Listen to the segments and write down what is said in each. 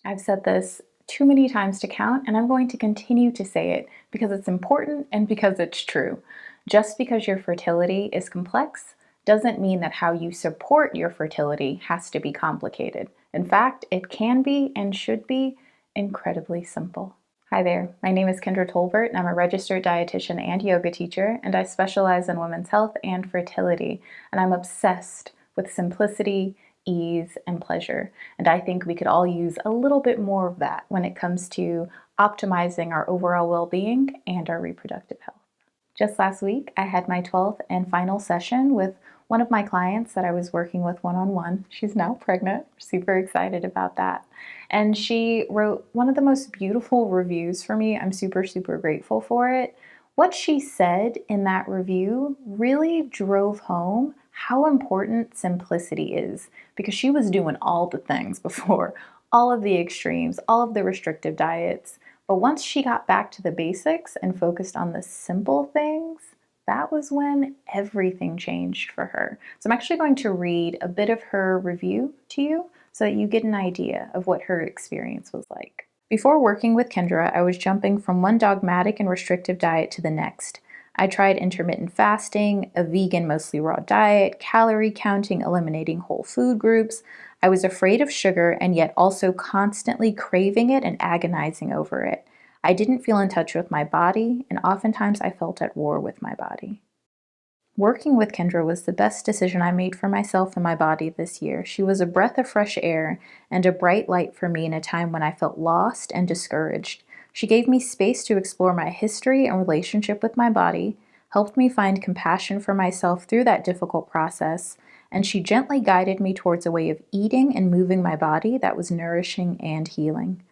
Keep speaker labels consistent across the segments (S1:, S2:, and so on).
S1: I've said this too many times to count, and I'm going to continue to say it because it's important and because it's true. Just because your fertility is complex doesn't mean that how you support your fertility has to be complicated. In fact, it can be and should be incredibly simple. Hi there, my name is Kendra Tolbert, and I'm a registered dietitian and yoga teacher, and I specialize in women's health and fertility, and I'm obsessed with simplicity, ease, and pleasure. And I think we could all use a little bit more of that when it comes to optimizing our overall well-being and our reproductive health. Just last week, I had my 12th and final session with one of my clients that I was working with one-on-one. She's now pregnant. Super excited about that. And she wrote one of the most beautiful reviews for me. I'm super, super grateful for it. What she said in that review really drove home how important simplicity is, because she was doing all the things before, all of the extremes, all of the restrictive diets. But once she got back to the basics and focused on the simple things, that was when everything changed for her. So I'm actually going to read a bit of her review to you so that you get an idea of what her experience was like. Before working with Kendra, I was jumping from one dogmatic and restrictive diet to the next. I tried intermittent fasting, a vegan, mostly raw diet, calorie counting, eliminating whole food groups. I was afraid of sugar and yet also constantly craving it and agonizing over it. I didn't feel in touch with my body, and oftentimes I felt at war with my body. Working with Kendra was the best decision I made for myself and my body this year. She was a breath of fresh air and a bright light for me in a time when I felt lost and discouraged. She gave me space to explore my history and relationship with my body, helped me find compassion for myself through that difficult process, and she gently guided me towards a way of eating and moving my body that was nourishing and healing.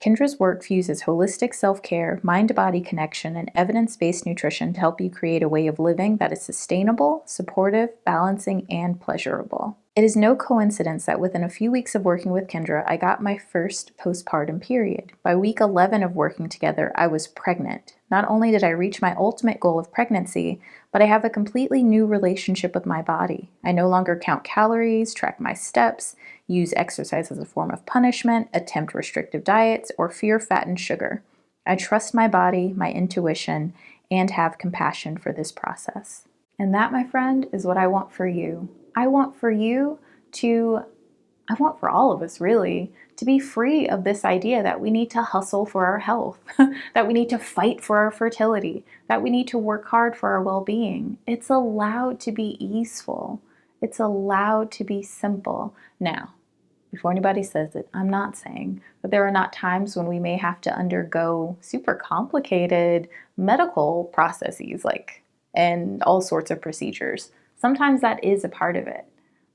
S1: Kendra's work fuses holistic self-care, mind-body connection, and evidence-based nutrition to help you create a way of living that is sustainable, supportive, balancing, and pleasurable. It is no coincidence that within a few weeks of working with Kendra, I got my first postpartum period. By week 11 of working together, I was pregnant. Not only did I reach my ultimate goal of pregnancy, but I have a completely new relationship with my body. I no longer count calories, track my steps, use exercise as a form of punishment, attempt restrictive diets, or fear fat and sugar. I trust my body, my intuition, and have compassion for this process. And that, my friend, is what I want for you. I want for all of us really, to be free of this idea that we need to hustle for our health, that we need to fight for our fertility, that we need to work hard for our well-being. It's allowed to be easeful. It's allowed to be simple. Now, before anybody says it, I'm not saying that there are not times when we may have to undergo super complicated medical processes and all sorts of procedures. Sometimes that is a part of it.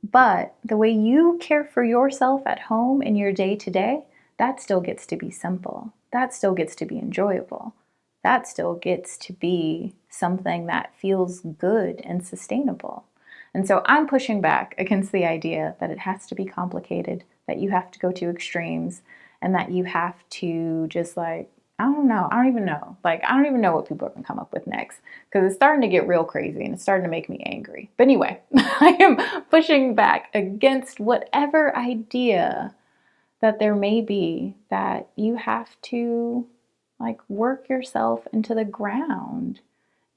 S1: But the way you care for yourself at home in your day-to-day, that still gets to be simple. That still gets to be enjoyable. That still gets to be something that feels good and sustainable. And so I'm pushing back against the idea that it has to be complicated, that you have to go to extremes, and that you have to just I don't even know what people are going to come up with next, because it's starting to get real crazy and it's starting to make me angry. But anyway, I am pushing back against whatever idea that there may be that you have to work yourself into the ground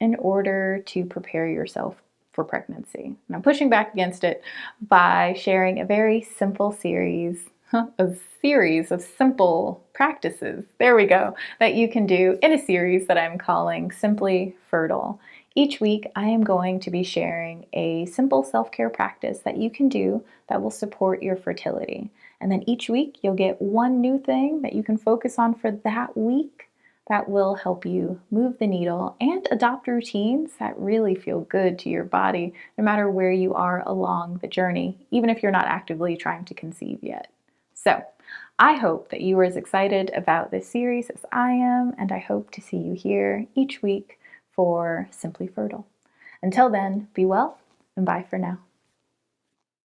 S1: in order to prepare yourself for pregnancy. And I'm pushing back against it by sharing a very simple series of simple practices, there we go, that you can do in a series that I'm calling Simply Fertile. Each week, I am going to be sharing a simple self-care practice that you can do that will support your fertility. And then each week, you'll get one new thing that you can focus on for that week that will help you move the needle and adopt routines that really feel good to your body, no matter where you are along the journey, even if you're not actively trying to conceive yet. So I hope that you are as excited about this series as I am, and I hope to see you here each week for Simply Fertile. Until then, be well and bye for now.